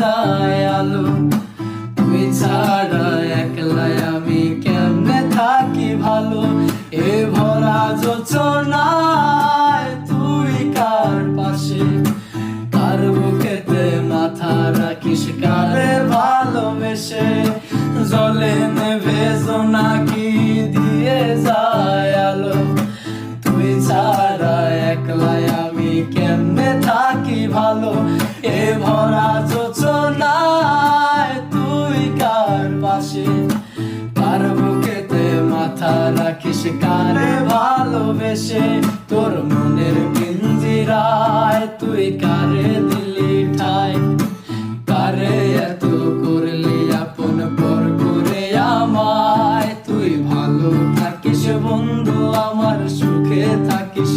যায় আলো। তুই ছাড়া একলাই আমি কেমনে থাকি ভালো। এ ভরা যোচনায় তুই কার পাশে, কার বুকেতে মাথা রাখিস, কারে ভালোবেসে। জলে নেভে জোনাকি দিয়ে যায় আলো। তুই ছাড়া একলাই আমি কেমনে থাকি ভালো। এ ভরা যোচনায় তুই কার পাশে, কার বুকেতে মাথা রাখিস, কারে ভালোবেসে। তোর মনের পিঞ্জিরায় তুই কারে দিলি ঠাই, কারে এত করলি আপন পর করে আমায়। তুই ভালো থাকিস বন্ধু আমার, সুখে থাকিস।